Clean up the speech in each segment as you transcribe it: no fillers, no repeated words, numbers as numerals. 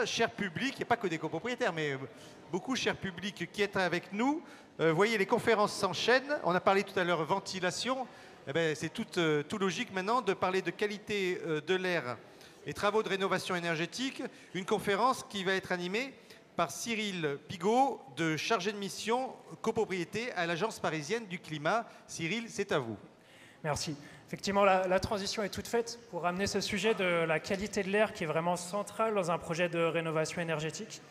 bien, cher public, il n'y a pas que des copropriétaires, mais beaucoup, cher public, qui est avec nous. Vous voyez, les conférences s'enchaînent. On a parlé tout à l'heure ventilation. Eh ben, c'est tout logique maintenant de parler de qualité de l'air et travaux de rénovation énergétique. Une conférence qui va être animée par Cyril Pigot, de chargé de mission copropriété à l'Agence parisienne du climat. Cyril, c'est à vous. Merci. Effectivement, la transition est toute faite pour amener ce sujet de la qualité de l'air qui est vraiment central dans un projet de rénovation énergétique.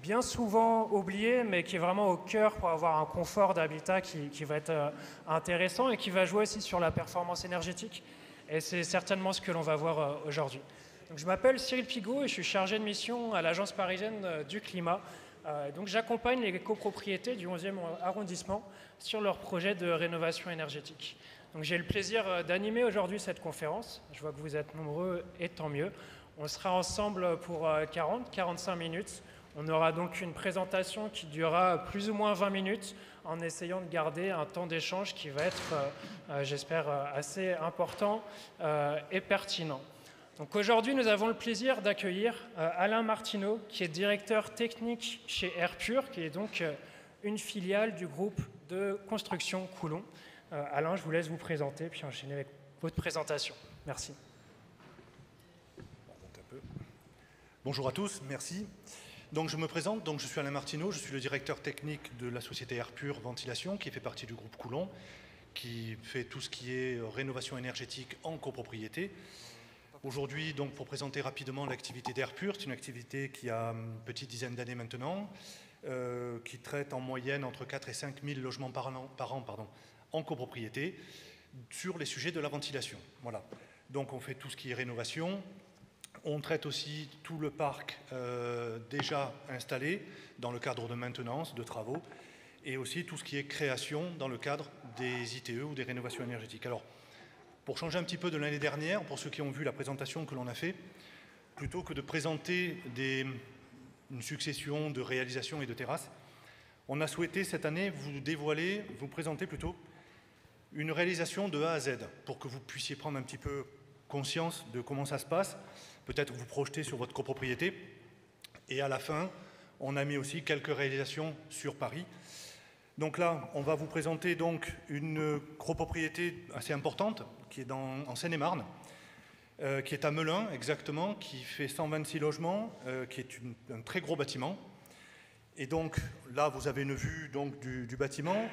Bien souvent oublié, mais qui est vraiment au cœur pour avoir un confort d'habitat qui va être intéressant et qui va jouer aussi sur la performance énergétique. Et c'est certainement ce que l'on va voir aujourd'hui. Donc, je m'appelle Cyril Pigot et je suis chargé de mission à l'Agence parisienne du climat. Donc j'accompagne les copropriétés du 11e arrondissement sur leurs projets de rénovation énergétique. Donc j'ai le plaisir d'animer aujourd'hui cette conférence. Je vois que vous êtes nombreux et tant mieux. On sera ensemble pour 40-45 minutes. On aura donc une présentation qui durera plus ou moins 20 minutes en essayant de garder un temps d'échange qui va être, j'espère, assez important et pertinent. Donc aujourd'hui, nous avons le plaisir d'accueillir Alain Martineau, qui est directeur technique chez Airpur, qui est donc une filiale du groupe de construction Coulon. Alain, je vous laisse vous présenter, puis enchaîner avec votre présentation. Merci. Bonjour à tous, merci. Donc je me présente, je suis Alain Martineau, je suis le directeur technique de la société Airpur Ventilation, qui fait partie du groupe Coulon, qui fait tout ce qui est rénovation énergétique en copropriété. Aujourd'hui, donc, pour présenter rapidement l'activité d'Airpur, c'est une activité qui a une petite dizaine d'années maintenant, qui traite en moyenne entre 4 et 5 000 logements par an en copropriété sur les sujets de la ventilation. Voilà. Donc on fait tout ce qui est rénovation. On traite aussi tout le parc déjà installé dans le cadre de maintenance, de travaux, et aussi tout ce qui est création dans le cadre des ITE ou des rénovations énergétiques. Alors, pour changer un petit peu de l'année dernière, pour ceux qui ont vu la présentation que l'on a fait, plutôt que de présenter une succession de réalisations et de terrasses, on a souhaité cette année vous présenter plutôt une réalisation de A à Z, pour que vous puissiez prendre un petit peu conscience de comment ça se passe, peut-être vous projeter sur votre copropriété. Et à la fin, on a mis aussi quelques réalisations sur Paris. Donc là, on va vous présenter donc une copropriété assez importante qui est en Seine-et-Marne, qui est à Melun exactement, qui fait 126 logements, qui est un très gros bâtiment. Et donc là, vous avez une vue donc, du bâtiment.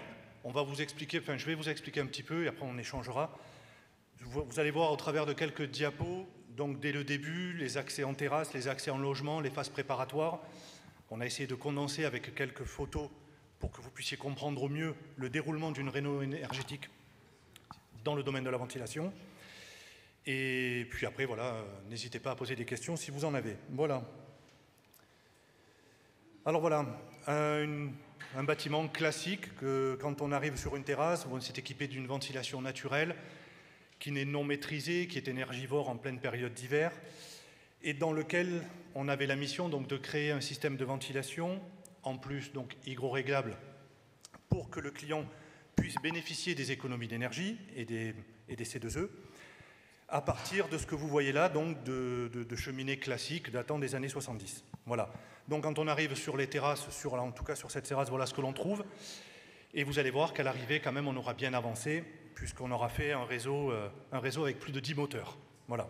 On va vous expliquer, je vais vous expliquer un petit peu et après on échangera. Vous allez voir au travers de quelques diapos, donc dès le début, les accès en terrasse, les accès en logement, les phases préparatoires. On a essayé de condenser avec quelques photos pour que vous puissiez comprendre au mieux le déroulement d'une réno énergétique dans le domaine de la ventilation. Et puis après, voilà, n'hésitez pas à poser des questions si vous en avez. Voilà. Alors voilà, un bâtiment classique que quand on arrive sur une terrasse, on s'est équipé d'une ventilation naturelle qui n'est non maîtrisée, qui est énergivore en pleine période d'hiver, et dans lequel on avait la mission donc, de créer un système de ventilation en plus donc hygroréglable pour que le client puisse bénéficier des économies d'énergie et des C2E à partir de ce que vous voyez là, donc de cheminées classiques datant des années 70. Voilà. Donc quand on arrive sur les terrasses, en tout cas sur cette terrasse, voilà ce que l'on trouve. Et vous allez voir qu'à l'arrivée, quand même, on aura bien avancé, puisqu'on aura fait un réseau avec plus de 10 moteurs. Voilà.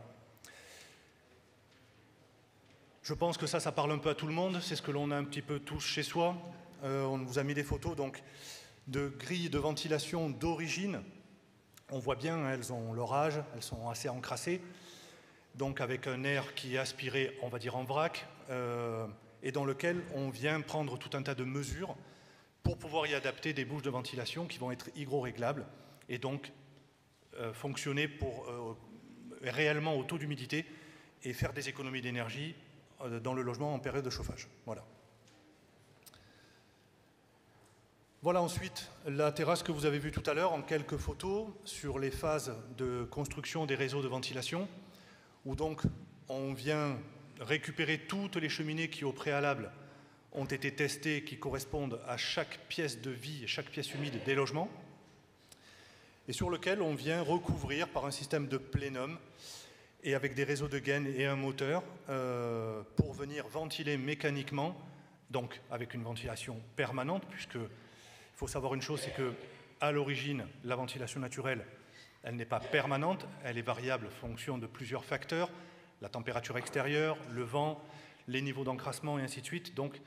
Je pense que ça parle un peu à tout le monde. C'est ce que l'on a un petit peu tous chez soi. On vous a mis des photos donc, de grilles de ventilation d'origine. On voit bien, elles ont leur âge, elles sont assez encrassées. Donc avec un air qui est aspiré, on va dire en vrac, et dans lequel on vient prendre tout un tas de mesures pour pouvoir y adapter des bouches de ventilation qui vont être hygroréglables et donc fonctionner réellement au taux d'humidité et faire des économies d'énergie dans le logement en période de chauffage. Voilà. Voilà ensuite la terrasse que vous avez vue tout à l'heure en quelques photos sur les phases de construction des réseaux de ventilation où donc on vient récupérer toutes les cheminées qui au préalable ont été testées, qui correspondent à chaque pièce de vie et chaque pièce humide des logements et sur lequel on vient recouvrir par un système de plénum et avec des réseaux de gaines et un moteur pour venir ventiler mécaniquement, donc avec une ventilation permanente, puisque il faut savoir une chose, c'est que à l'origine, la ventilation naturelle, elle n'est pas permanente, elle est variable en fonction de plusieurs facteurs, la température extérieure, le vent, les niveaux d'encrassement et ainsi de suite. Donc,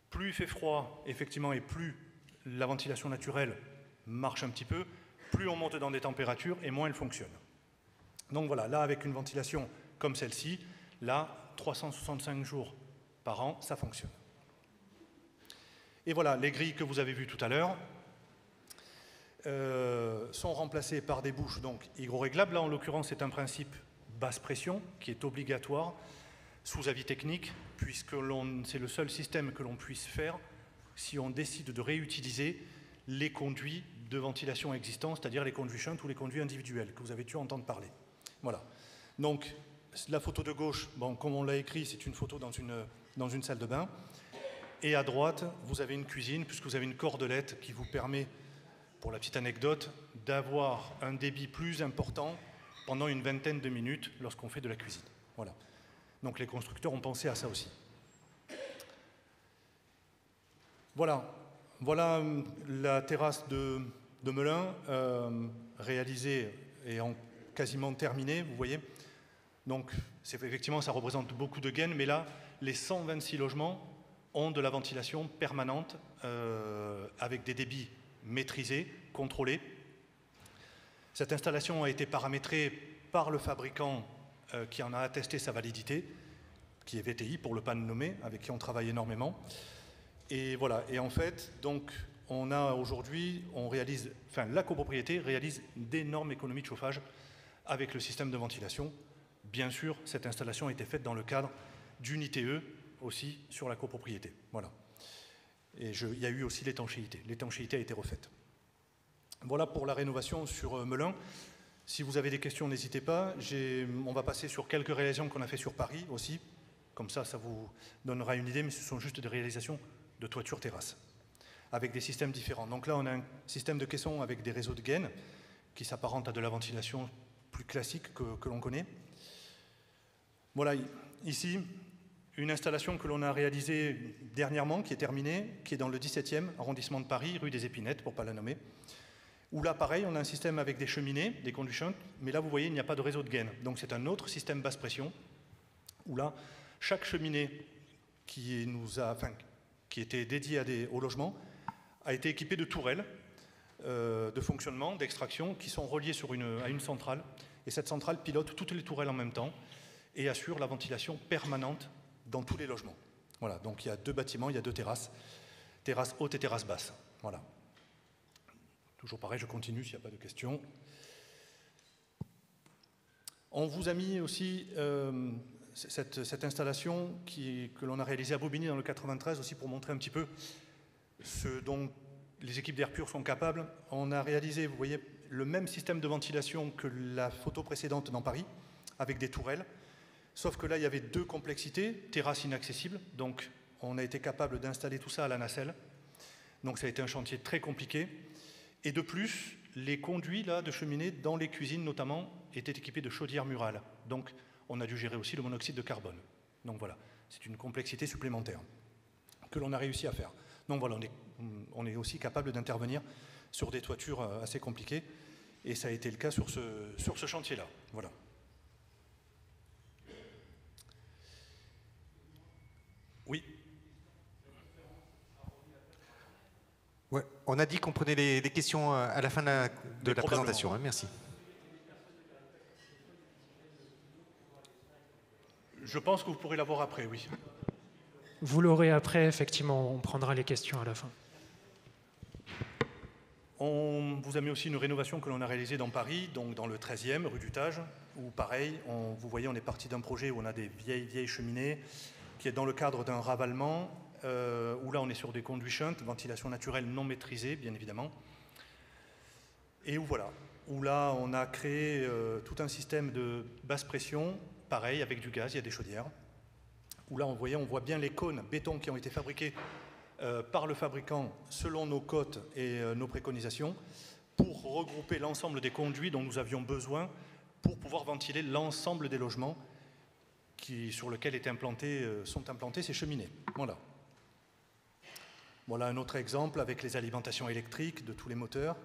plus il fait froid, effectivement, et plus la ventilation naturelle marche un petit peu, plus on monte dans des températures et moins elle fonctionne. Donc voilà, là, avec une ventilation comme celle-ci, là, 365 jours par an, ça fonctionne. Et voilà, les grilles que vous avez vues tout à l'heure sont remplacées par des bouches donc hygroréglables. Là, en l'occurrence, c'est un principe basse pression qui est obligatoire sous avis technique, puisque c'est le seul système que l'on puisse faire si on décide de réutiliser les conduits de ventilation existants, c'est-à-dire les conduits shunt ou les conduits individuels, que vous avez dû entendre parler. Voilà. Donc, la photo de gauche, bon, comme on l'a écrit, c'est une photo dans une salle de bain. Et à droite, vous avez une cuisine, puisque vous avez une cordelette qui vous permet, pour la petite anecdote, d'avoir un débit plus important pendant une vingtaine de minutes lorsqu'on fait de la cuisine. Voilà. Donc les constructeurs ont pensé à ça aussi. Voilà, voilà la terrasse de Melun, réalisée et quasiment terminée, vous voyez. Donc effectivement, ça représente beaucoup de gaines, mais là, les 126 logements ont de la ventilation permanente avec des débits maîtrisés, contrôlés. Cette installation a été paramétrée par le fabricant qui en a attesté sa validité, qui est VTI pour le pas nommé, avec qui on travaille énormément. Et voilà, et en fait, donc, on a aujourd'hui, la copropriété réalise d'énormes économies de chauffage avec le système de ventilation. Bien sûr, cette installation a été faite dans le cadre d'une ITE aussi sur la copropriété. Voilà. Et il y a eu aussi l'étanchéité. L'étanchéité a été refaite. Voilà pour la rénovation sur Melun. Si vous avez des questions, n'hésitez pas. On va passer sur quelques réalisations qu'on a fait sur Paris aussi. Comme ça, ça vous donnera une idée, mais ce sont juste des réalisations de toiture terrasse, avec des systèmes différents. Donc là, on a un système de caisson avec des réseaux de gaines qui s'apparentent à de la ventilation plus classique que l'on connaît. Voilà, ici, une installation que l'on a réalisée dernièrement, qui est terminée, qui est dans le 17e arrondissement de Paris, rue des Épinettes, pour ne pas la nommer, où là, pareil, on a un système avec des cheminées, des conduits shunt, mais là, vous voyez, il n'y a pas de réseau de gaines. Donc c'est un autre système basse pression, où là, chaque cheminée qui était dédiée au logement a été équipée de tourelles de fonctionnement, d'extraction, qui sont reliées à une centrale. Et cette centrale pilote toutes les tourelles en même temps et assure la ventilation permanente dans tous les logements. Voilà, donc il y a 2 bâtiments, il y a 2 terrasses, terrasse haute et terrasse basse. Voilà. Toujours pareil, je continue s'il n'y a pas de questions. On vous a mis aussi cette installation que l'on a réalisée à Bobigny dans le 93 aussi pour montrer un petit peu ce dont les équipes d'Air Pur sont capables. On a réalisé, vous voyez, le même système de ventilation que la photo précédente dans Paris, avec des tourelles. Sauf que là, il y avait 2 complexités, terrasse inaccessible, donc on a été capable d'installer tout ça à la nacelle. Donc ça a été un chantier très compliqué. Et de plus, les conduits là, de cheminée, dans les cuisines notamment, étaient équipés de chaudières murales. Donc on a dû gérer aussi le monoxyde de carbone. Donc voilà, c'est une complexité supplémentaire que l'on a réussi à faire. Donc voilà, on est aussi capable d'intervenir sur des toitures assez compliquées. Et ça a été le cas sur ce chantier-là. Voilà. Oui. Ouais, on a dit qu'on prenait les questions à la fin de la présentation. Hein, merci. Je pense que vous pourrez l'avoir après, oui. Vous l'aurez après, effectivement, on prendra les questions à la fin. On vous a mis aussi une rénovation que l'on a réalisée dans Paris, donc dans le 13e, rue du Tage, où pareil, vous voyez, on est parti d'un projet où on a des vieilles cheminées, qui est dans le cadre d'un ravalement, où là on est sur des conduits shunt, ventilation naturelle non maîtrisée, bien évidemment. Et où voilà, où là on a créé tout un système de basse pression, pareil, avec du gaz, il y a des chaudières, où là on voit bien les cônes béton qui ont été fabriqués par le fabricant selon nos cotes et nos préconisations pour regrouper l'ensemble des conduits dont nous avions besoin pour pouvoir ventiler l'ensemble des logements sur lesquels sont implantés ces cheminées. Voilà. Voilà un autre exemple avec les alimentations électriques de tous les moteurs.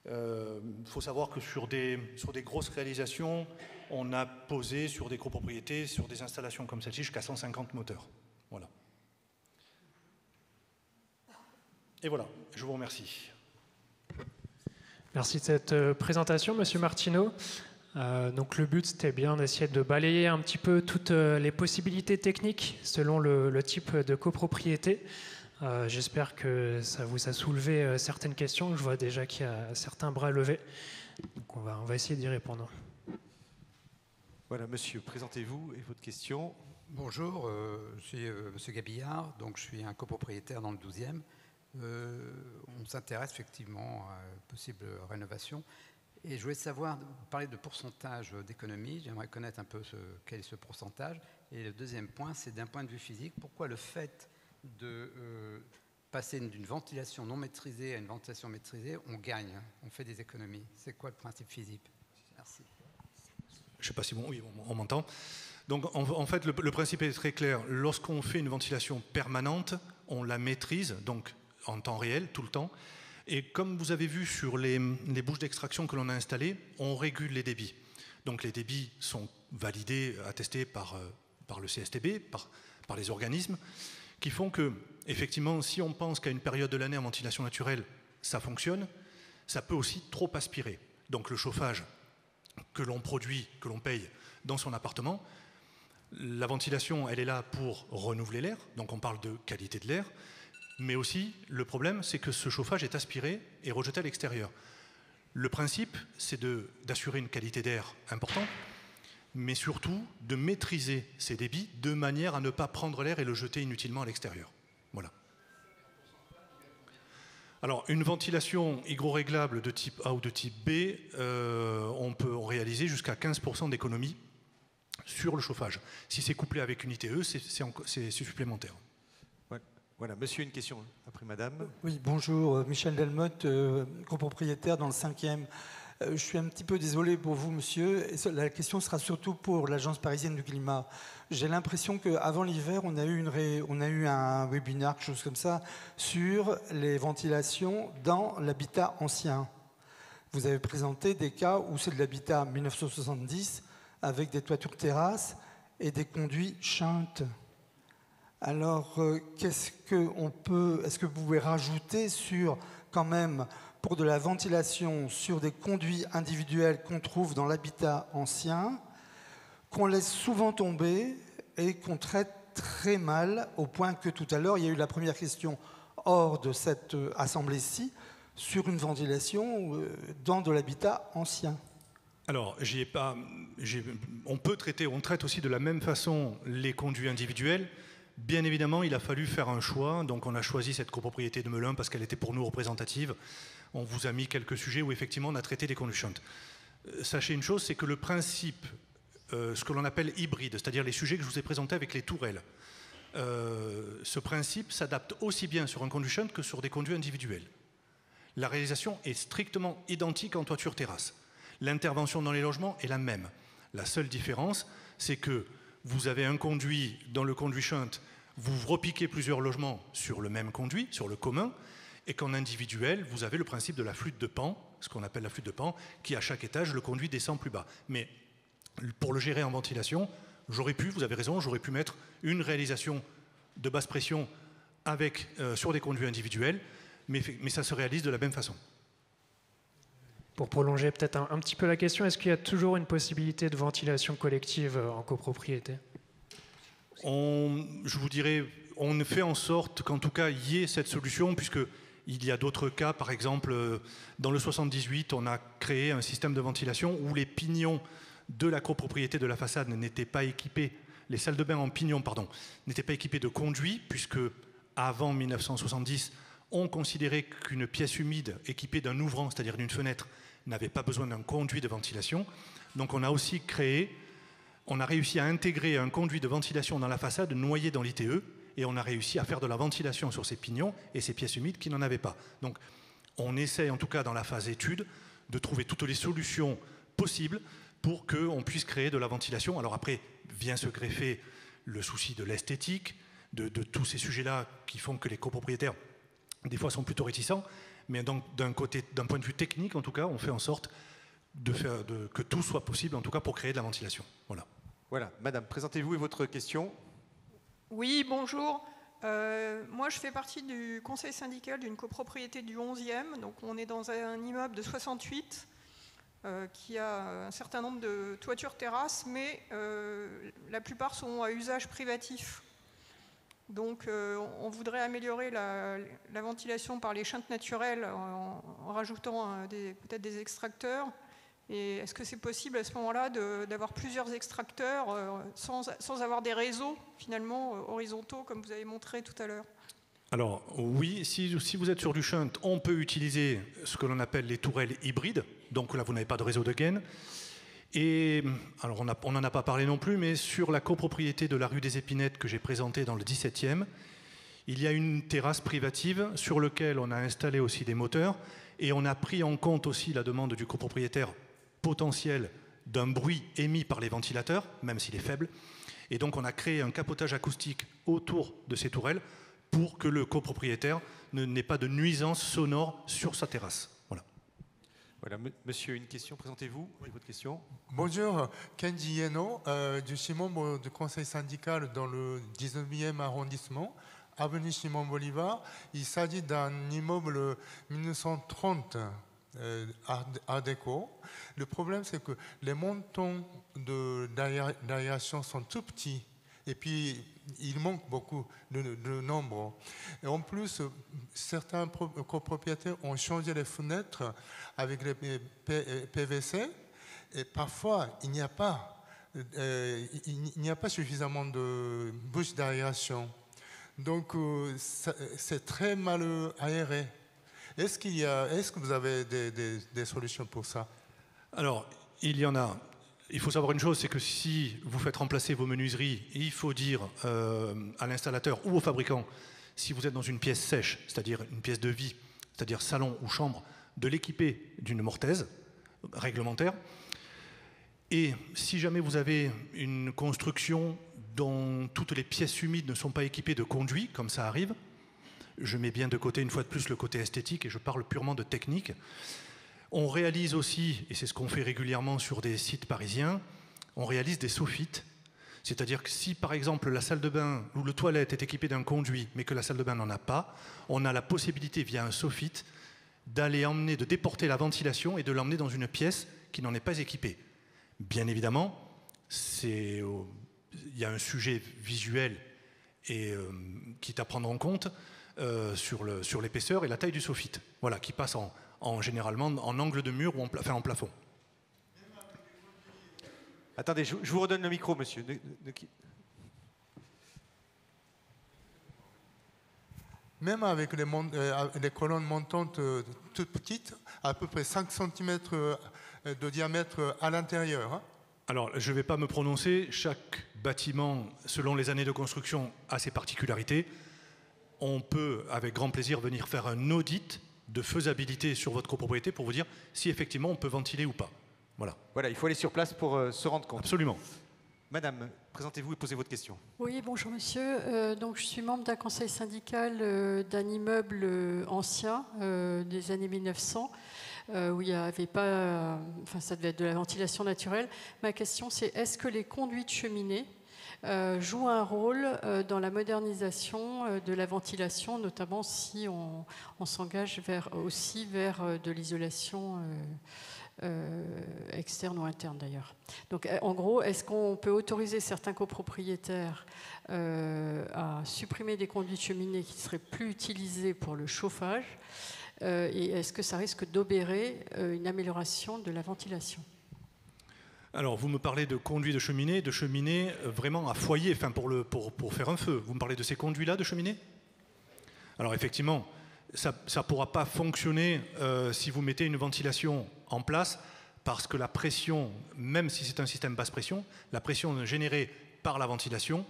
Il faut savoir que sur des grosses réalisations, on a posé sur des copropriétés, sur des installations comme celle-ci, jusqu'à 150 moteurs. Voilà. Et voilà, je vous remercie. Merci de cette présentation, Monsieur Martineau. Donc le but, c'était bien d'essayer de balayer un petit peu toutes les possibilités techniques selon le type de copropriété. J'espère que ça vous a soulevé certaines questions. Je vois déjà qu'il y a certains bras levés. Donc on va essayer d'y répondre. Voilà, monsieur, présentez-vous et votre question. Bonjour, je suis monsieur Gabillard, donc je suis un copropriétaire dans le 12e. On s'intéresse effectivement à une possible rénovation. Et je voulais savoir, vous parlez de pourcentage d'économie, j'aimerais connaître un peu quel est ce pourcentage. Et le deuxième point, c'est d'un point de vue physique, pourquoi le fait de passer d'une ventilation non maîtrisée à une ventilation maîtrisée, on gagne, on fait des économies. C'est quoi le principe physique? Merci. Je ne sais pas si on m'entend. Donc en fait, le principe est très clair. Lorsqu'on fait une ventilation permanente, on la maîtrise, donc en temps réel, tout le temps. Et comme vous avez vu sur les bouches d'extraction que l'on a installées, on régule les débits. Donc les débits sont validés, attestés par le CSTB, par les organismes, qui font que, effectivement, si on pense qu'à une période de l'année en ventilation naturelle, ça fonctionne, ça peut aussi trop aspirer. Donc le chauffage que l'on produit, que l'on paye dans son appartement, la ventilation, elle est là pour renouveler l'air, donc on parle de qualité de l'air, mais aussi, le problème, c'est que ce chauffage est aspiré et rejeté à l'extérieur. Le principe, c'est d'assurer une qualité d'air importante, mais surtout de maîtriser ces débits de manière à ne pas prendre l'air et le jeter inutilement à l'extérieur. Voilà. Alors, une ventilation hygroréglable de type A ou de type B, on peut réaliser jusqu'à 15% d'économie sur le chauffage. Si c'est couplé avec une ITE, c'est supplémentaire. Voilà, monsieur, une question, après madame. Oui, bonjour, Michel Delmotte, copropriétaire dans le 5e. Je suis un petit peu désolé pour vous, monsieur. Et la question sera surtout pour l'Agence parisienne du climat. J'ai l'impression qu'avant l'hiver, on a eu un webinaire, quelque chose comme ça, sur les ventilations dans l'habitat ancien. Vous avez présenté des cas où c'est de l'habitat 1970, avec des toitures terrasses et des conduits shunts. Alors, est-ce que vous pouvez rajouter sur, quand même, pour de la ventilation sur des conduits individuels qu'on trouve dans l'habitat ancien, qu'on laisse souvent tomber et qu'on traite très mal, au point que tout à l'heure, il y a eu la première question hors de cette assemblée-ci sur une ventilation dans de l'habitat ancien. Alors, on traite aussi de la même façon les conduits individuels. Bien évidemment, il a fallu faire un choix, donc on a choisi cette copropriété de Melun parce qu'elle était pour nous représentative. On vous a mis quelques sujets où effectivement on a traité des conduits shunts. Sachez une chose, c'est que le principe, ce que l'on appelle hybride, c'est-à-dire les sujets que je vous ai présentés avec les tourelles, ce principe s'adapte aussi bien sur un conduit shunt que sur des conduits individuels. La réalisation est strictement identique en toiture terrasse. L'intervention dans les logements est la même. La seule différence, c'est que vous avez un conduit, dans le conduit shunt, vous repiquez plusieurs logements sur le même conduit, sur le commun, et qu'en individuel, vous avez le principe de la flûte de Pan, ce qu'on appelle la flûte de Pan, qui à chaque étage, le conduit descend plus bas. Mais pour le gérer en ventilation, vous avez raison, j'aurais pu mettre une réalisation de basse pression sur des conduits individuels, mais ça se réalise de la même façon. Pour prolonger peut-être un petit peu la question, est-ce qu'il y a toujours une possibilité de ventilation collective en copropriété? Je vous dirais, on fait en sorte qu'en tout cas, il y ait cette solution, puisqu'il y a d'autres cas. Par exemple, dans le 78, on a créé un système de ventilation où les pignons de la copropriété de la façade n'étaient pas équipés, les salles de bain en pignons, n'étaient pas équipées de conduits, puisque avant 1970, on considérait qu'une pièce humide équipée d'un ouvrant, c'est-à-dire d'une fenêtre, n'avait pas besoin d'un conduit de ventilation. Donc on a aussi réussi à intégrer un conduit de ventilation dans la façade noyé dans l'ITE, et on a réussi à faire de la ventilation sur ces pignons et ces pièces humides qui n'en avaient pas. Donc on essaie, en tout cas dans la phase étude, de trouver toutes les solutions possible pour qu'on puisse créer de la ventilation. Alors après, vient se greffer le souci de l'esthétique, de tous ces sujets-là qui font que les copropriétaires, des fois, sont plutôt réticents. Mais donc, d'un point de vue technique, en tout cas, on fait en sorte que tout soit possible, en tout cas, pour créer de la ventilation. Voilà. Voilà, madame, présentez-vous et votre question. Oui, bonjour. Moi, je fais partie du conseil syndical d'une copropriété du 11e. Donc, on est dans un immeuble de 68 qui a un certain nombre de toitures terrasses, mais la plupart sont à usage privatif. Donc, on voudrait améliorer la ventilation par les chintes naturelles en rajoutant peut-être des extracteurs. Et est-ce que c'est possible à ce moment-là d'avoir plusieurs extracteurs sans avoir des réseaux finalement horizontaux comme vous avez montré tout à l'heure? Alors oui, si vous êtes sur du shunt, on peut utiliser ce que l'on appelle les tourelles hybrides. Donc là, vous n'avez pas de réseau de gaine. Et alors on n'en a pas parlé non plus, mais sur la copropriété de la rue des Épinettes que j'ai présentée dans le 17e, il y a une terrasse privative sur laquelle on a installé aussi des moteurs et on a pris en compte aussi la demande du copropriétaire potentiel d'un bruit émis par les ventilateurs, même s'il est faible. Et donc on a créé un capotage acoustique autour de ces tourelles pour que le copropriétaire n'ait pas de nuisance sonore sur sa terrasse. Voilà. Voilà, monsieur, une question, présentez-vous, votre question. Bonjour, Kenji Yeno, je suis membre du conseil syndical dans le 19e arrondissement, avenue Simon Bolivar. Il s'agit d'un immeuble 1930 Art déco. Le problème, c'est que les montants d'aération sont tout petits et puis il manque beaucoup de nombre. Et en plus, certains copropriétaires ont changé les fenêtres avec les PVC et parfois il n'y a pas suffisamment de bouches d'aération. Donc c'est très mal aéré. Est-ce que vous avez des solutions pour ça? Alors, il y en a. Il faut savoir une chose, c'est que si vous faites remplacer vos menuiseries, il faut dire à l'installateur ou au fabricant, si vous êtes dans une pièce sèche, c'est-à-dire une pièce de vie, c'est-à-dire salon ou chambre, de l'équiper d'une mortaise réglementaire. Et si jamais vous avez une construction dont toutes les pièces humides ne sont pas équipées de conduits, comme ça arrive, je mets bien de côté une fois de plus le côté esthétique et je parle purement de technique. On réalise aussi, et c'est ce qu'on fait régulièrement sur des sites parisiens, on réalise des soffites. C'est-à-dire que si par exemple la salle de bain ou le toilette est équipée d'un conduit mais que la salle de bain n'en a pas, on a la possibilité via un soffit de déporter la ventilation et de l'emmener dans une pièce qui n'en est pas équipée. Bien évidemment, il y a un sujet visuel et qui est à prendre en compte sur l'épaisseur et la taille du soffit, voilà, qui passe généralement en angle de mur ou en plafond. Attendez, je vous redonne le micro, monsieur. Même avec les colonnes montantes toutes petites, à peu près 5 cm de diamètre à l'intérieur. Hein. Alors, je ne vais pas me prononcer. Chaque bâtiment, selon les années de construction, a ses particularités. On peut, avec grand plaisir, venir faire un audit de faisabilité sur votre copropriété pour vous dire si effectivement on peut ventiler ou pas. Voilà. Voilà, il faut aller sur place pour se rendre compte. Absolument. Madame, présentez-vous et posez votre question. Oui, bonjour monsieur. Donc, je suis membre d'un conseil syndical d'un immeuble ancien des années 1900 où il n'y avait pas... ça devait être de la ventilation naturelle. Ma question, c'est est-ce que les conduits de cheminée jouent un rôle dans la modernisation de la ventilation, notamment si on s'engage aussi vers de l'isolation externe ou interne d'ailleurs. Donc en gros, est-ce qu'on peut autoriser certains copropriétaires à supprimer des conduits de cheminée qui ne seraient plus utilisés pour le chauffage et est-ce que ça risque d'obérer une amélioration de la ventilation ? Alors, vous me parlez de conduits de cheminée vraiment à foyer, enfin pour faire un feu. Vous me parlez de ces conduits-là de cheminée? Alors, effectivement, ça ne pourra pas fonctionner si vous mettez une ventilation en place, parce que la pression, même si c'est un système basse pression, la pression générée par la ventilation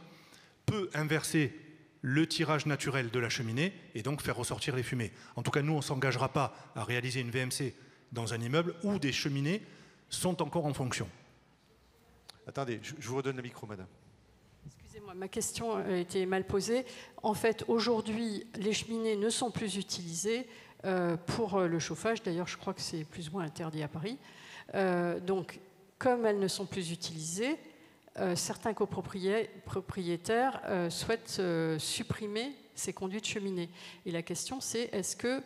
peut inverser le tirage naturel de la cheminée et donc faire ressortir les fumées. En tout cas, nous, on ne s'engagera pas à réaliser une VMC dans un immeuble où des cheminées sont encore en fonction. Attendez, je vous redonne le micro, madame. Excusez-moi, ma question a été mal posée. En fait, aujourd'hui, les cheminées ne sont plus utilisées pour le chauffage. D'ailleurs, je crois que c'est plus ou moins interdit à Paris. Donc, comme elles ne sont plus utilisées, certains copropriétaires souhaitent supprimer ces conduits de cheminée. Et la question, c'est est-ce que,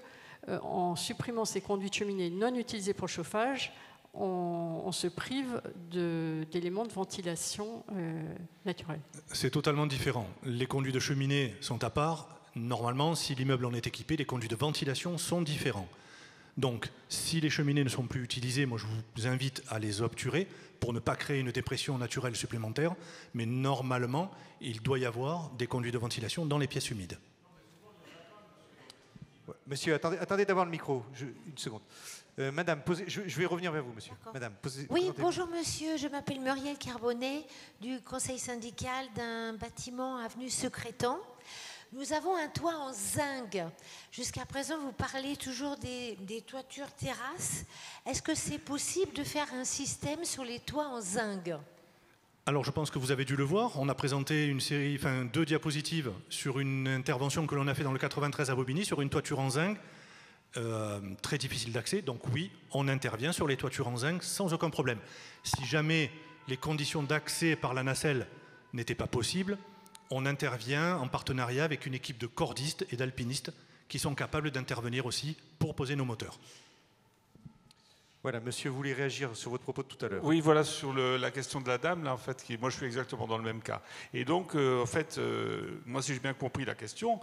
en supprimant ces conduits de cheminée non utilisés pour le chauffage, on se prive d'éléments de ventilation naturelle? C'est totalement différent. Les conduits de cheminée sont à part. Normalement, si l'immeuble en est équipé, les conduits de ventilation sont différents. Donc, si les cheminées ne sont plus utilisées, moi je vous invite à les obturer pour ne pas créer une dépression naturelle supplémentaire. Mais normalement, il doit y avoir des conduits de ventilation dans les pièces humides. Monsieur, attendez d'avoir le micro. Une seconde. Madame, je vais revenir vers vous, monsieur. Madame, oui, bonjour monsieur, je m'appelle Muriel Carbonnet du conseil syndical d'un bâtiment avenue Secrétan. Nous avons un toit en zinc. Jusqu'à présent, vous parlez toujours des toitures terrasses. Est-ce que c'est possible de faire un système sur les toits en zinc? Alors, je pense que vous avez dû le voir. On a présenté deux diapositives sur une intervention que l'on a fait dans le 93 à Bobigny, sur une toiture en zinc, très difficile d'accès. Donc oui, on intervient sur les toitures en zinc sans aucun problème. Si jamais les conditions d'accès par la nacelle n'étaient pas possibles, on intervient en partenariat avec une équipe de cordistes et d'alpinistes qui sont capables d'intervenir aussi pour poser nos moteurs. Voilà, monsieur, vous voulez réagir sur votre propos de tout à l'heure? Oui, voilà, sur la question de la dame, là, en fait, moi je suis exactement dans le même cas. Et donc, en fait, moi si j'ai bien compris la question,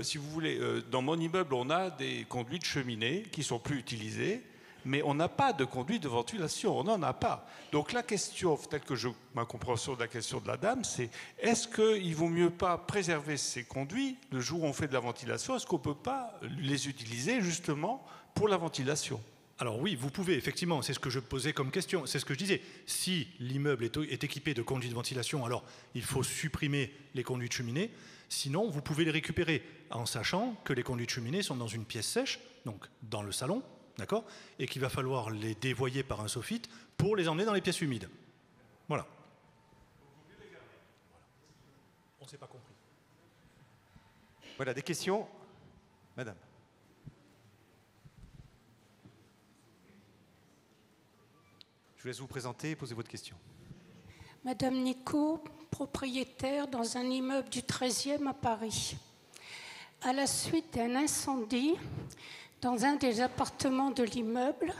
si vous voulez, dans mon immeuble, on a des conduits de cheminée qui ne sont plus utilisés, mais on n'a pas de conduit de ventilation, on n'en a pas. Donc la question, telle que ma compréhension de la question de la dame, c'est est-ce qu'il ne vaut mieux pas préserver ces conduits le jour où on fait de la ventilation? Est-ce qu'on ne peut pas les utiliser justement pour la ventilation? Alors oui, vous pouvez, effectivement, c'est ce que je posais comme question, c'est ce que je disais. Si l'immeuble est équipé de conduits de ventilation, alors il faut supprimer les conduits de cheminée. Sinon, vous pouvez les récupérer en sachant que les conduits de cheminée sont dans une pièce sèche, donc dans le salon, d'accord, et qu'il va falloir les dévoyer par un soffit pour les emmener dans les pièces humides. Voilà. On ne s'est pas compris. Voilà, des questions? Madame. Je vous laisse vous présenter et poser votre question. Madame Nico, propriétaire dans un immeuble du 13e à Paris. À la suite d'un incendie dans un des appartements de l'immeuble,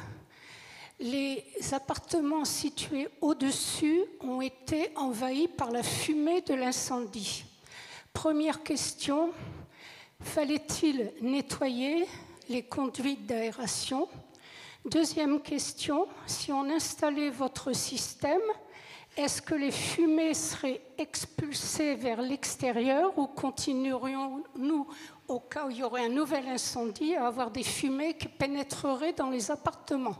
les appartements situés au-dessus ont été envahis par la fumée de l'incendie. Première question, fallait-il nettoyer les conduits d'aération? Deuxième question, si on installait votre système, est-ce que les fumées seraient expulsées vers l'extérieur ou continuerions-nous, au cas où il y aurait un nouvel incendie, à avoir des fumées qui pénétreraient dans les appartements?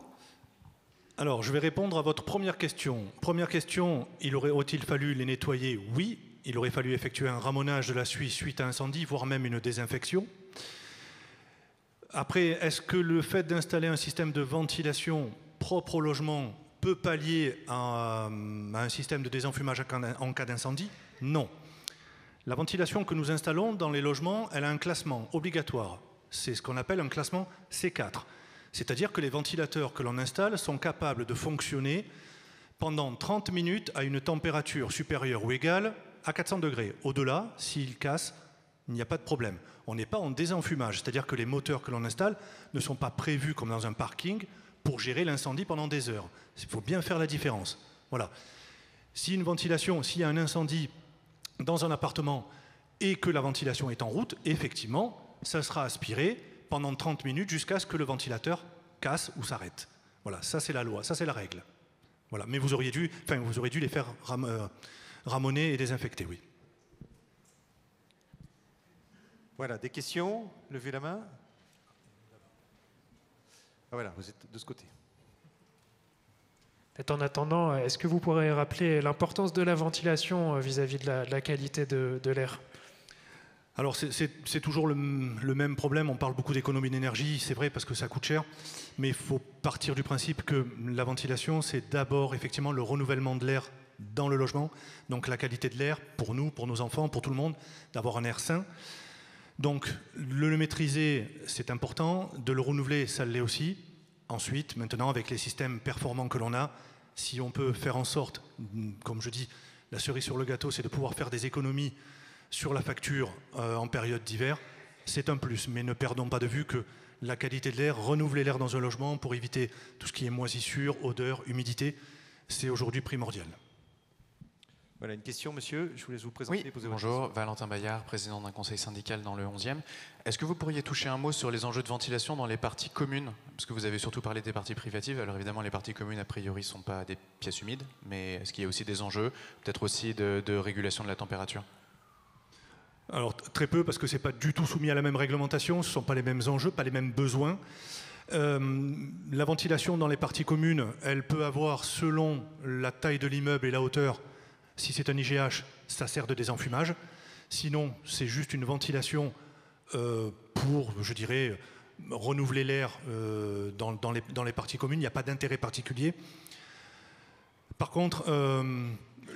Alors, je vais répondre à votre première question. Première question, aurait-il fallu les nettoyer? Oui, il aurait fallu effectuer un ramonage de la suite à incendie, voire même une désinfection. Après, est-ce que le fait d'installer un système de ventilation propre au logement peut pallier à un système de désenfumage en cas d'incendie? Non. La ventilation que nous installons dans les logements, elle a un classement obligatoire. C'est ce qu'on appelle un classement C4. C'est-à-dire que les ventilateurs que l'on installe sont capables de fonctionner pendant 30 minutes à une température supérieure ou égale à 400 degrés. Au-delà, s'ils cassent, il n'y a pas de problème. On n'est pas en désenfumage, c'est-à-dire que les moteurs que l'on installe ne sont pas prévus comme dans un parking pour gérer l'incendie pendant des heures. Il faut bien faire la différence. Voilà. Si une ventilation, s'il y a un incendie dans un appartement et que la ventilation est en route, effectivement, ça sera aspiré pendant 30 minutes jusqu'à ce que le ventilateur casse ou s'arrête. Voilà, ça c'est la loi, ça c'est la règle. Voilà. Mais vous auriez dû les faire ramoner et désinfecter, oui. Voilà, des questions? Levez la main. Ah, voilà, vous êtes de ce côté. En attendant, est-ce que vous pourrez rappeler l'importance de la ventilation vis-à-vis de la qualité de l'air? Alors c'est toujours le même problème, on parle beaucoup d'économie d'énergie, c'est vrai parce que ça coûte cher, mais il faut partir du principe que la ventilation c'est d'abord effectivement le renouvellement de l'air dans le logement, donc la qualité de l'air pour nous, pour nos enfants, pour tout le monde, d'avoir un air sain. Donc le maîtriser c'est important, de le renouveler ça l'est aussi. Ensuite, maintenant avec les systèmes performants que l'on a, si on peut faire en sorte, comme je dis, la cerise sur le gâteau c'est de pouvoir faire des économies sur la facture en période d'hiver, c'est un plus. Mais ne perdons pas de vue que la qualité de l'air, renouveler l'air dans un logement pour éviter tout ce qui est moisissure, odeur, humidité, c'est aujourd'hui primordial. Voilà une question, monsieur. Je vous laisse vous présenter. Oui, bonjour, Valentin Bayard, président d'un conseil syndical dans le 11e. Est-ce que vous pourriez toucher un mot sur les enjeux de ventilation dans les parties communes? Parce que vous avez surtout parlé des parties privatives. Alors évidemment, les parties communes, a priori, ne sont pas des pièces humides. Mais est-ce qu'il y a aussi des enjeux, peut-être aussi de régulation de la température? Alors très peu parce que ce n'est pas du tout soumis à la même réglementation, ce ne sont pas les mêmes enjeux, pas les mêmes besoins. La ventilation dans les parties communes, elle peut avoir selon la taille de l'immeuble et la hauteur, si c'est un IGH, ça sert de désenfumage. Sinon, c'est juste une ventilation pour, je dirais, renouveler l'air dans les parties communes, il n'y a pas d'intérêt particulier. Par contre,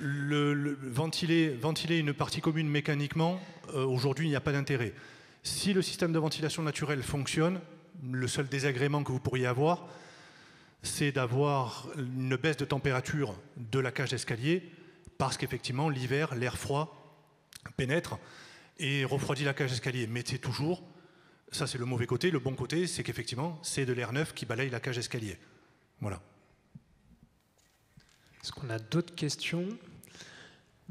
ventiler une partie commune mécaniquement, aujourd'hui il n'y a pas d'intérêt. Si le système de ventilation naturelle fonctionne, le seul désagrément que vous pourriez avoir, c'est d'avoir une baisse de température de la cage d'escalier, parce qu'effectivement l'hiver, l'air froid pénètre et refroidit la cage d'escalier. Mais c'est toujours, ça c'est le mauvais côté, le bon côté c'est qu'effectivement c'est de l'air neuf qui balaye la cage d'escalier. Voilà. Est-ce qu'on a d'autres questions?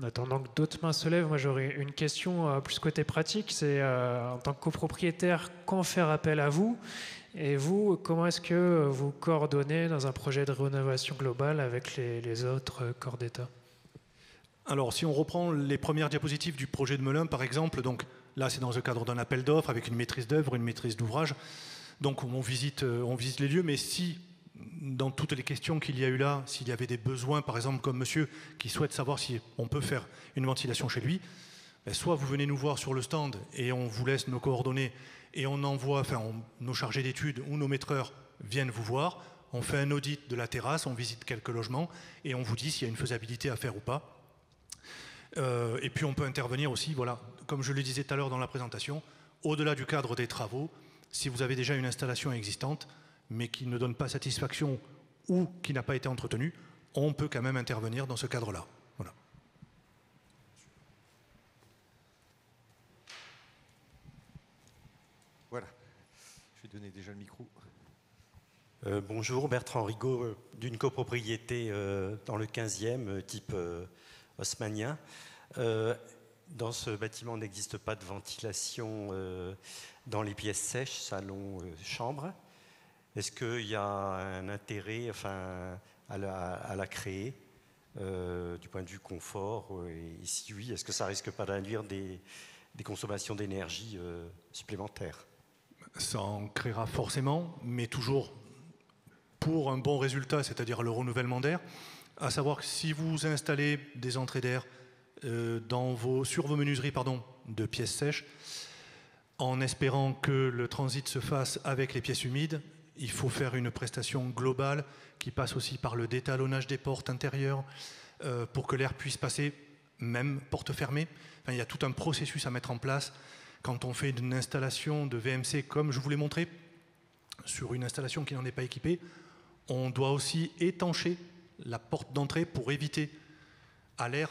En attendant que d'autres mains se lèvent, moi j'aurais une question plus côté pratique. C'est en tant que copropriétaire, quand faire appel à vous? Et vous, comment est-ce que vous coordonnez dans un projet de rénovation globale avec les autres corps d'État? Alors si on reprend les premières diapositives du projet de Melun par exemple, donc là c'est dans le cadre d'un appel d'offres avec une maîtrise d'œuvre, une maîtrise d'ouvrage, donc on visite les lieux, mais si dans toutes les questions qu'il y a eu là, s'il y avait des besoins, par exemple comme monsieur qui souhaite savoir si on peut faire une ventilation chez lui, soit vous venez nous voir sur le stand et on vous laisse nos coordonnées et on envoie, nos chargés d'études ou nos maîtreurs viennent vous voir, on fait un audit de la terrasse, on visite quelques logements et on vous dit s'il y a une faisabilité à faire ou pas. Et puis on peut intervenir aussi, voilà, comme je le disais tout à l'heure dans la présentation, au-delà du cadre des travaux, si vous avez déjà une installation existante, mais qui ne donne pas satisfaction ou qui n'a pas été entretenue, on peut quand même intervenir dans ce cadre-là. Voilà. Voilà. Je vais donner déjà le micro. Bonjour, Bertrand Rigaud, d'une copropriété dans le 15e, type haussmannien. Dans ce bâtiment, il n'existe pas de ventilation dans les pièces sèches, salon, chambre. Est-ce qu'il y a un intérêt à la créer du point de vue confort? Et si oui, est-ce que ça risque pas d'induire des consommations d'énergie supplémentaires? Ça en créera forcément, mais toujours pour un bon résultat, c'est-à-dire le renouvellement d'air. À savoir que si vous installez des entrées d'air sur vos menuiseries de pièces sèches, en espérant que le transit se fasse avec les pièces humides, il faut faire une prestation globale qui passe aussi par le détalonnage des portes intérieures pour que l'air puisse passer, même porte fermée. Il y a tout un processus à mettre en place. Quand on fait une installation de VMC, comme je vous l'ai montré, sur une installation qui n'en est pas équipée, on doit aussi étancher la porte d'entrée pour éviter à l'air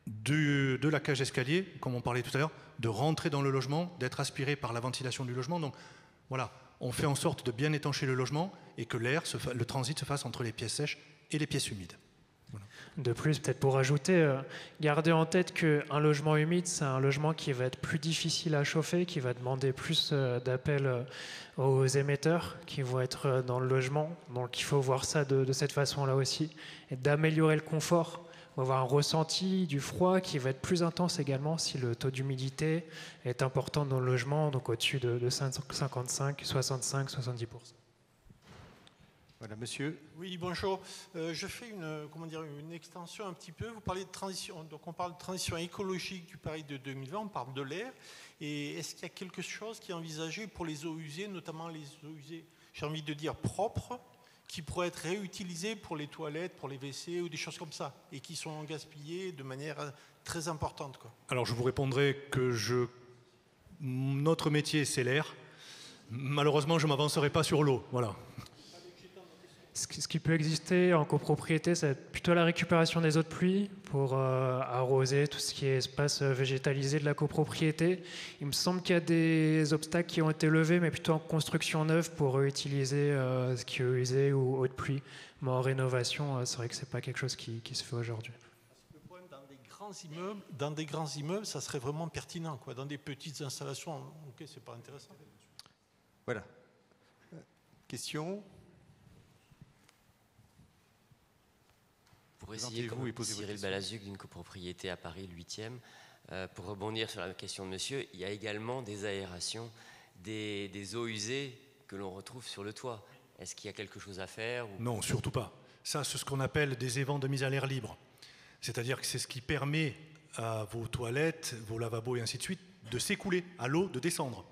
de la cage d'escalier, comme on parlait tout à l'heure, de rentrer dans le logement, d'être aspiré par la ventilation du logement. Donc voilà, on fait en sorte de bien étancher le logement et que le transit se fasse entre les pièces sèches et les pièces humides. Voilà. De plus, peut-être pour ajouter, gardez en tête qu'un logement humide, c'est un logement qui va être plus difficile à chauffer, qui va demander plus d'appels aux émetteurs qui vont être dans le logement. Donc il faut voir ça de cette façon-là aussi, et d'améliorer le confort. On va avoir un ressenti du froid qui va être plus intense également si le taux d'humidité est important dans le logement, donc au-dessus de 55, 65, 70%. Voilà, monsieur. Oui, bonjour. Je fais une extension un petit peu. Vous parlez de transition, donc on parle de transition écologique du Paris de 2020, on parle de l'air. Et est-ce qu'il y a quelque chose qui est envisagé pour les eaux usées, notamment les eaux usées, j'ai envie de dire propres, qui pourraient être réutilisées pour les toilettes, pour les WC ou des choses comme ça, et qui sont gaspillées de manière très importante, quoi. Alors je vous répondrai que notre métier c'est l'air. Malheureusement, je ne m'avancerai pas sur l'eau. Voilà. Ce qui peut exister en copropriété, c'est plutôt la récupération des eaux de pluie pour arroser tout ce qui est espace végétalisé de la copropriété. Il me semble qu'il y a des obstacles qui ont été levés, mais plutôt en construction neuve pour utiliser ce qui est usé ou eau de pluie. Mais en rénovation, c'est vrai que ce n'est pas quelque chose qui se fait aujourd'hui. Le problème, dans des grands immeubles, ça serait vraiment pertinent, quoi. Dans des petites installations, ok, c'est pas intéressant. Voilà. Question ? Pour essayer, comme Cyril Balazuc d'une copropriété à Paris, le 8e, pour rebondir sur la question de monsieur, il y a également des aérations, des eaux usées que l'on retrouve sur le toit. Est-ce qu'il y a quelque chose à faire ou... Non, surtout pas. Ça, c'est ce qu'on appelle des évents de mise à l'air libre. C'est-à-dire que c'est ce qui permet à vos toilettes, vos lavabos et ainsi de suite de s'écouler, à l'eau de descendre.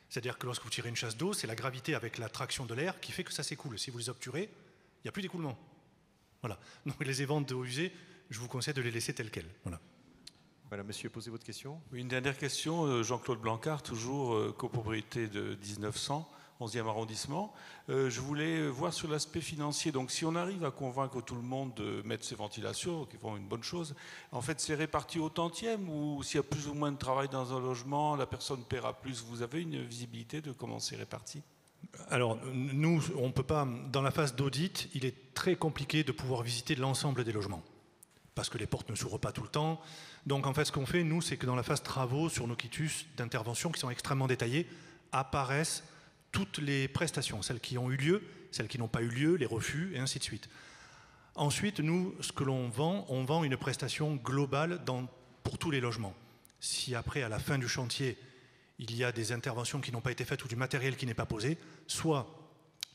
C'est-à-dire que lorsque vous tirez une chasse d'eau, c'est la gravité avec la traction de l'air qui fait que ça s'écoule. Si vous les obturez, il n'y a plus d'écoulement. Voilà. Donc les évents d'eau usée, je vous conseille de les laisser tels quels. Voilà. Voilà, monsieur, posez votre question. Oui, une dernière question, Jean-Claude Blancard, toujours copropriété de 1900, 11e arrondissement. Je voulais voir sur l'aspect financier. Donc si on arrive à convaincre tout le monde de mettre ces ventilations, qui font une bonne chose, en fait c'est réparti au tantième ou s'il y a plus ou moins de travail dans un logement, la personne paiera plus. Vous avez une visibilité de comment c'est réparti ? Alors, nous, on ne peut pas, dans la phase d'audit, il est très compliqué de pouvoir visiter l'ensemble des logements, parce que les portes ne s'ouvrent pas tout le temps. Donc, en fait, ce qu'on fait, nous, c'est que dans la phase travaux, sur nos quitus d'intervention, qui sont extrêmement détaillés, apparaissent toutes les prestations, celles qui ont eu lieu, celles qui n'ont pas eu lieu, les refus, et ainsi de suite. Ensuite, nous, ce que l'on vend, on vend une prestation globale pour tous les logements. Si après, à la fin du chantier, il y a des interventions qui n'ont pas été faites ou du matériel qui n'est pas posé, soit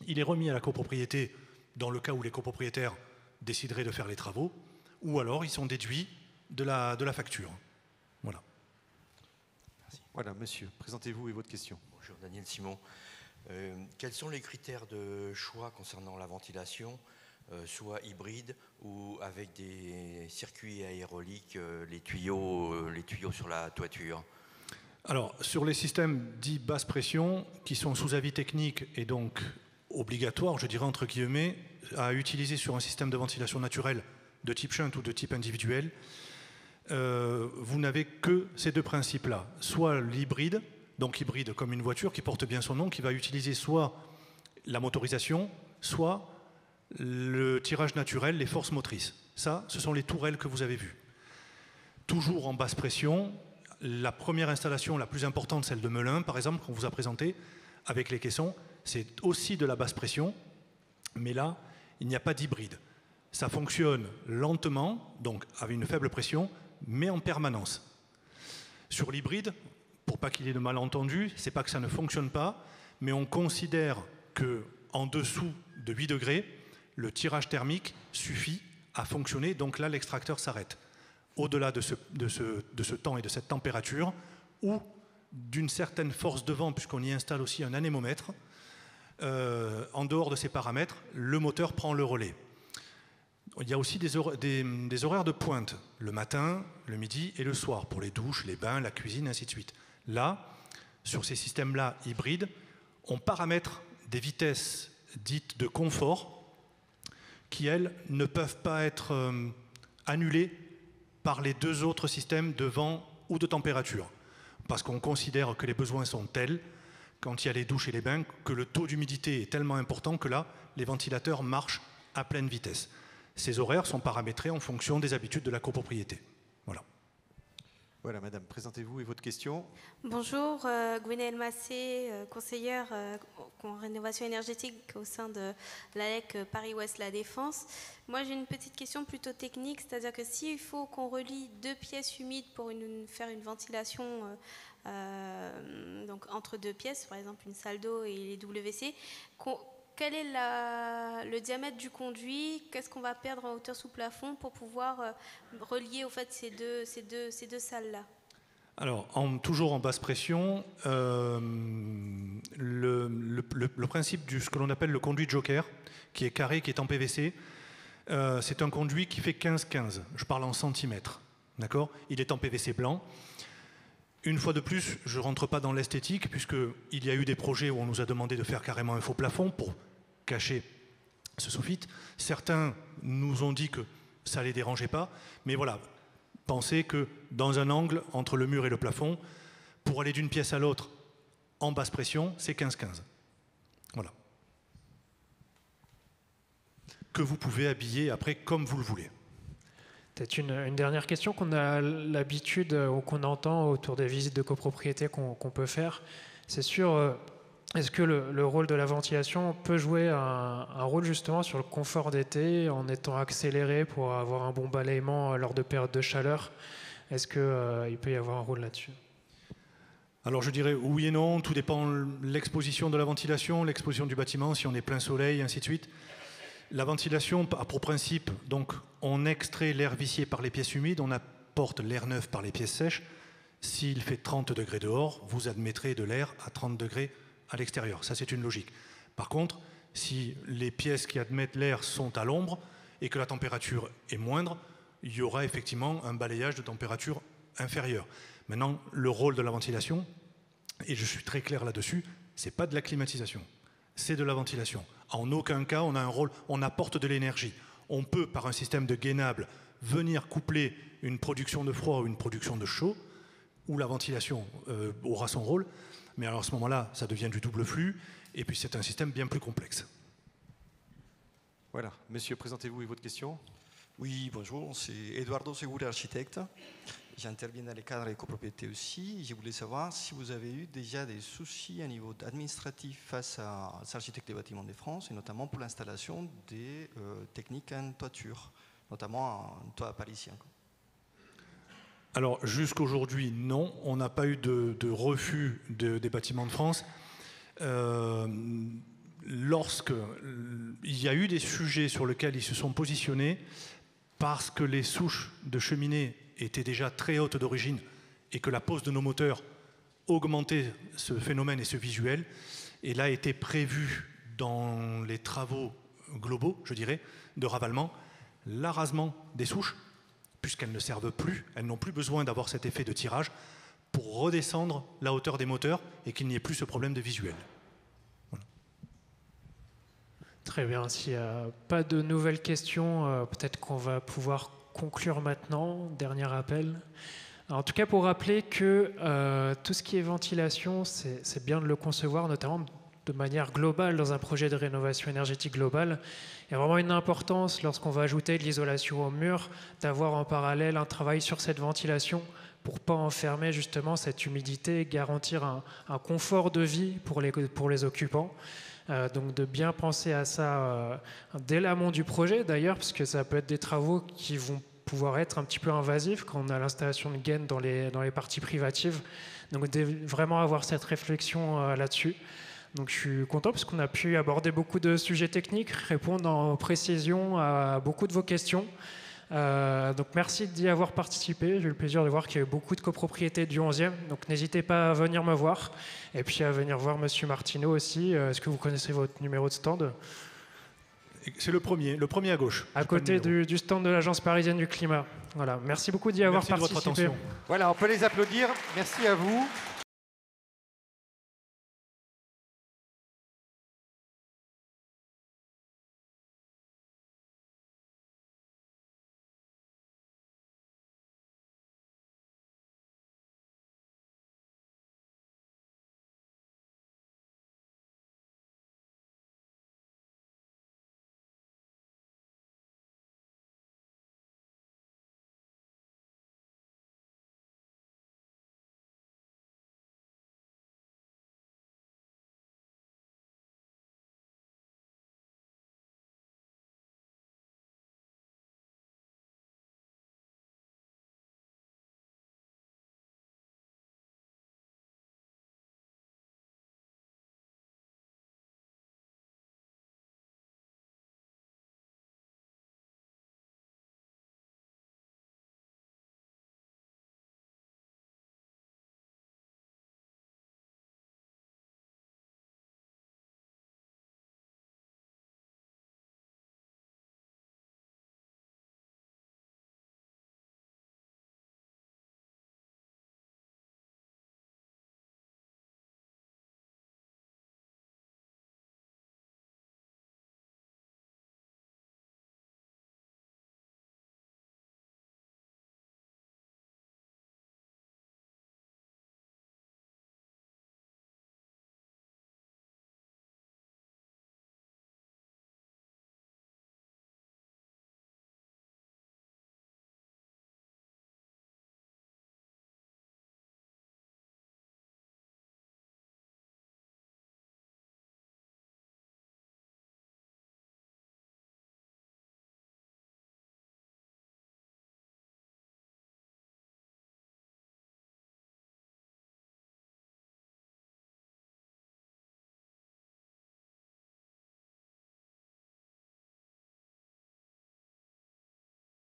il est remis à la copropriété dans le cas où les copropriétaires décideraient de faire les travaux, ou alors ils sont déduits de la facture. Voilà. Merci. Voilà, monsieur, présentez-vous et votre question. Bonjour, Daniel Simon. Quels sont les critères de choix concernant la ventilation, soit hybride ou avec des circuits aéroliques, les tuyaux sur la toiture ? Alors, sur les systèmes dits basse pression, qui sont sous avis technique et donc obligatoires, je dirais entre guillemets, à utiliser sur un système de ventilation naturelle de type shunt ou de type individuel, vous n'avez que ces deux principes-là. Soit l'hybride, donc hybride comme une voiture qui porte bien son nom, qui va utiliser soit la motorisation, soit le tirage naturel, les forces motrices. Ça, ce sont les tourelles que vous avez vues. Toujours en basse pression. La première installation la plus importante, celle de Melun, par exemple, qu'on vous a présentée, avec les caissons, c'est aussi de la basse pression, mais là, il n'y a pas d'hybride. Ça fonctionne lentement, donc avec une faible pression, mais en permanence. Sur l'hybride, pour pas qu'il y ait de malentendus, c'est pas que ça ne fonctionne pas, mais on considère qu'en dessous de 8 degrés, le tirage thermique suffit à fonctionner, donc là, l'extracteur s'arrête. Au-delà de ce temps et de cette température, ou d'une certaine force de vent, puisqu'on y installe aussi un anémomètre, en dehors de ces paramètres, le moteur prend le relais. Il y a aussi des horaires de pointe, le matin, le midi et le soir, pour les douches, les bains, la cuisine, ainsi de suite. Là, sur ces systèmes-là hybrides, on paramètre des vitesses dites de confort qui, elles, ne peuvent pas être annulées par les deux autres systèmes de vent ou de température. Parce qu'on considère que les besoins sont tels, quand il y a les douches et les bains, que le taux d'humidité est tellement important que là, les ventilateurs marchent à pleine vitesse. Ces horaires sont paramétrés en fonction des habitudes de la copropriété. Voilà. Voilà, madame, présentez-vous et votre question. Bonjour, Gwenaëlle Massé, conseillère en rénovation énergétique au sein de l'ALEC Paris-Ouest La Défense. Moi, j'ai une petite question plutôt technique, c'est-à-dire que s'il faut qu'on relie 2 pièces humides pour faire une ventilation donc entre 2 pièces, par exemple une salle d'eau et les WC, quel est le diamètre du conduit? Qu'est-ce qu'on va perdre en hauteur sous plafond pour pouvoir relier au fait ces deux salles-là? Alors, toujours en basse pression, le principe de ce que l'on appelle le conduit joker, qui est carré, qui est en PVC, c'est un conduit qui fait 15-15. Je parle en centimètres. D'accord ? Il est en PVC blanc. Une fois de plus, je ne rentre pas dans l'esthétique, puisqu'il y a eu des projets où on nous a demandé de faire carrément un faux plafond pour cacher ce soffit. Certains nous ont dit que ça ne les dérangeait pas, mais voilà, pensez que dans un angle entre le mur et le plafond, pour aller d'une pièce à l'autre en basse pression, c'est 15-15. Voilà. Que vous pouvez habiller après comme vous le voulez. Peut-être une dernière question qu'on a l'habitude ou qu'on entend autour des visites de copropriété qu'on peut faire. C'est sûr, est-ce que le rôle de la ventilation peut jouer un rôle justement sur le confort d'été en étant accéléré pour avoir un bon balayement lors de périodes de chaleur? Est-ce qu'il peut y avoir un rôle là-dessus? Alors je dirais oui et non, tout dépend de l'exposition de la ventilation, l'exposition du bâtiment, si on est plein soleil, ainsi de suite. La ventilation a pour principe, donc on extrait l'air vicié par les pièces humides, on apporte l'air neuf par les pièces sèches. S'il fait 30 degrés dehors, vous admettrez de l'air à 30 degrés à l'extérieur. Ça, c'est une logique. Par contre, si les pièces qui admettent l'air sont à l'ombre et que la température est moindre, il y aura effectivement un balayage de température inférieure. Maintenant, le rôle de la ventilation, et je suis très clair là-dessus, c'est pas de la climatisation, c'est de la ventilation. En aucun cas, on a un rôle, on apporte de l'énergie. On peut, par un système de gainable, venir coupler une production de froid ou une production de chaud, où la ventilation aura son rôle. Mais alors à ce moment-là, ça devient du double flux, et puis c'est un système bien plus complexe. Voilà. Monsieur, présentez-vous et votre question. Oui, bonjour, c'est Eduardo Segura, architecte. J'interviens dans les cadres et copropriétés aussi. Je voulais savoir si vous avez eu déjà des soucis à niveau administratif face à l'architecte des bâtiments de France, et notamment pour l'installation des techniques en toiture, notamment un toit parisien. Alors jusqu'aujourd'hui, non, on n'a pas eu de refus des bâtiments de France. Lorsqu'il y a eu des sujets sur lesquels ils se sont positionnés, parce que les souches de cheminées étaient déjà très hautes d'origine et que la pose de nos moteurs augmentait ce phénomène et ce visuel, et là était prévu dans les travaux globaux, je dirais, de ravalement, l'arasement des souches, puisqu'elles ne servent plus, elles n'ont plus besoin d'avoir cet effet de tirage pour redescendre la hauteur des moteurs et qu'il n'y ait plus ce problème de visuel. Voilà. Très bien, s'il n'y a pas de nouvelles questions, peut-être qu'on va pouvoir conclure maintenant. Dernier appel. Alors, en tout cas, pour rappeler que tout ce qui est ventilation, c'est bien de le concevoir, notamment de manière globale dans un projet de rénovation énergétique globale. Il y a vraiment une importance, lorsqu'on va ajouter de l'isolation au mur, d'avoir en parallèle un travail sur cette ventilation pour ne pas enfermer justement cette humidité et garantir un confort de vie pour les occupants. Donc de bien penser à ça dès l'amont du projet d'ailleurs, parce que ça peut être des travaux qui vont pouvoir être un petit peu invasifs quand on a l'installation de gaines dans les parties privatives. Donc vraiment avoir cette réflexion là-dessus. Donc je suis content parce qu'on a pu aborder beaucoup de sujets techniques, répondre en précision à beaucoup de vos questions. Donc merci d'y avoir participé. J'ai eu le plaisir de voir qu'il y a eu beaucoup de copropriétés du 11e. Donc n'hésitez pas à venir me voir et puis à venir voir Monsieur Martineau aussi. Est-ce que vous connaissez votre numéro de stand? C'est le premier à gauche. À côté du stand de l'Agence parisienne du climat. Voilà. Merci beaucoup d'y avoir participé. Voilà, on peut les applaudir. Merci à vous.